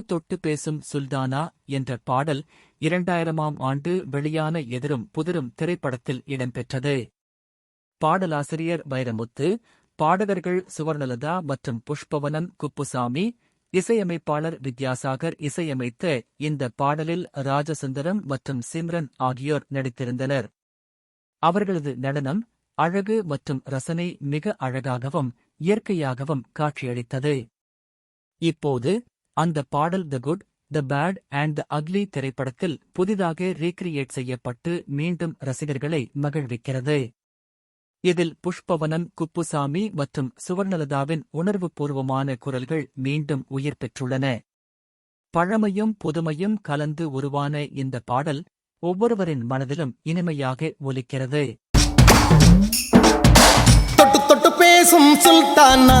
தொட்டு பேசும் சுல்தானா என்ற பாடல் 2000ஆம் ஆண்டு வெளியான எதிரும் புதிரும் திரைப்படத்தில் இடம்பெற்றது. பாடலாசிரியர் வைரமுத்து, பாடகர்கள் சுவர்ணலதா மற்றும் புஷ்பவனம் குப்புசாமி, இசையமைப்பாளர் வித்யாசாகர் இசையமைத்த இந்த பாடலில் ராஜசுந்தரம் மற்றும் சிம்ரன் ஆகியோர் நடித்திருந்தனர். அவர்களது நடனம், அழகு மற்றும் ரசனை மிக அழகாகவும் இயற்கையாகவும் காட்சியளித்தது. இப்போது அந்த பாடல் the good, the bad and the ugly திரைப்படத்தில் புதிதாக ரீக்ரியேட் செய்யப்பட்டு மீண்டும் ரசிகர்களை மகிழ்விக்கிறது. இதில் புஷ்பவனம் குப்புசாமி மற்றும் சுவர்ணலதாவின் உணர்வுபூர்வமான குரல்கள் மீண்டும் உயிர் பெற்றுள்ளன. பழமையும் புதுமையும் கலந்து உருவான இந்த பாடல் ஒவ்வொருவரின் மனதிலும் இனிமையாக ஒலிக்கிறது. தொட்டு தொட்டு பேசும் சுல்தானா